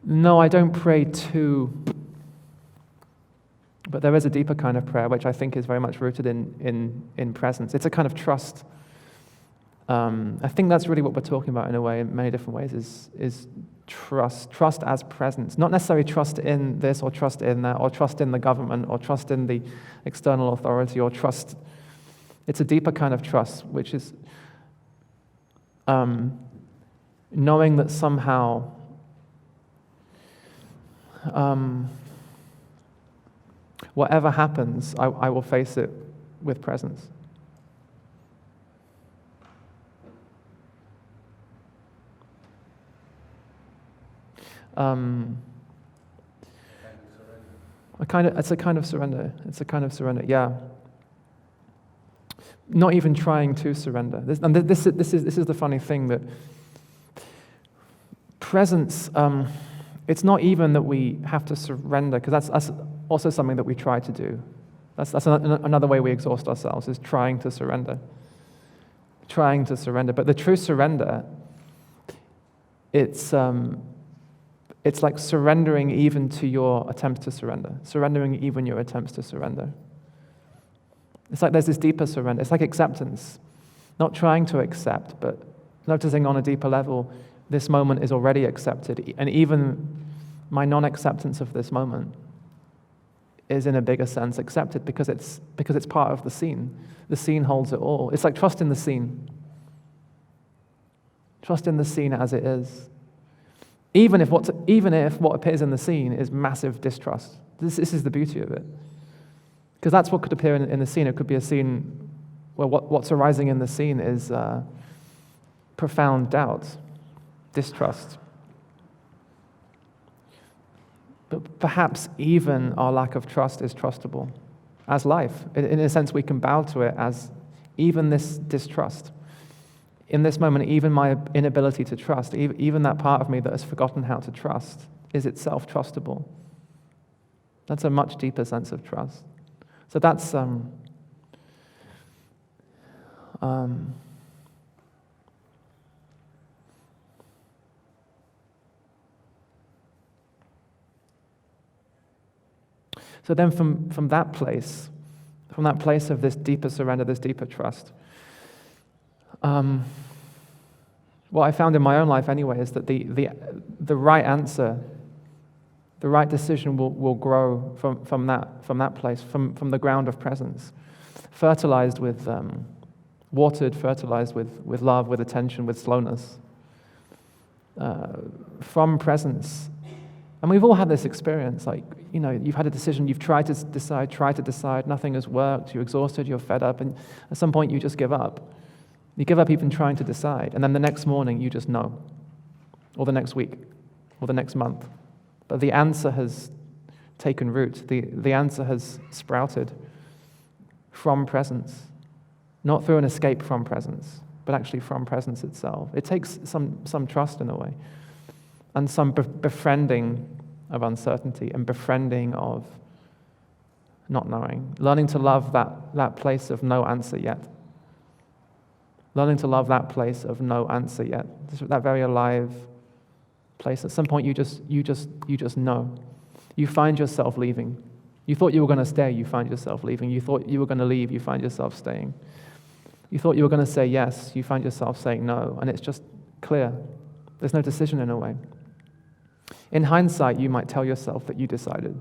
No, I don't pray to, but there is a deeper kind of prayer which I think is very much rooted in presence. It's a kind of trust. I think that's really what we're talking about in a way, in many different ways, is trust as presence. Not necessarily trust in this or trust in that or trust in the government or trust in the external authority or trust. It's a deeper kind of trust, which is knowing that somehow whatever happens, I will face it with presence. It's a kind of surrender. It's a kind of surrender. Yeah. Not even trying to surrender. This is the funny thing, that presence. It's not even that we have to surrender, because that's also something that we try to do. That's another way we exhaust ourselves, is trying to surrender. Trying to surrender. But the true surrender, it's like surrendering even to your attempts to surrender. Surrendering even your attempts to surrender. It's like there's this deeper surrender. It's like acceptance. Not trying to accept, but noticing on a deeper level, this moment is already accepted. And even my non-acceptance of this moment is in a bigger sense accepted because it's part of the scene. The scene holds it all. It's like trust in the scene. Trust in the scene as it is. Even if what appears in the scene is massive distrust. This is the beauty of it. Because that's what could appear in the scene. It could be a scene where what's arising in the scene is profound doubt, distrust. But perhaps even our lack of trust is trustable as life. In a sense, we can bow to it as even this distrust. In this moment, even my inability to trust, even that part of me that has forgotten how to trust, is itself trustable. That's a much deeper sense of trust. So that's so then from that place of this deeper surrender, this deeper trust, what I found in my own life anyway is that the right answer, the right decision will grow from that place, from the ground of presence, fertilized with, watered, fertilized with love, with attention, with slowness, from presence. And we've all had this experience, like, you've had a decision, you've tried to decide, nothing has worked, you're exhausted, you're fed up, and at some point you just give up. You give up even trying to decide, and then the next morning you just know, or the next week, or the next month. But the answer has taken root, the answer has sprouted from presence, not through an escape from presence, but actually from presence itself. It takes some trust in a way, and some befriending of uncertainty, and befriending of not knowing, learning to love that place of no answer yet. Learning to love that place of no answer yet, that very alive place. At some point, you just know. You find yourself leaving. You thought you were going to stay. You find yourself leaving. You thought you were going to leave. You find yourself staying. You thought you were going to say yes. You find yourself saying no, and it's just clear. There's no decision in a way. In hindsight, you might tell yourself that you decided.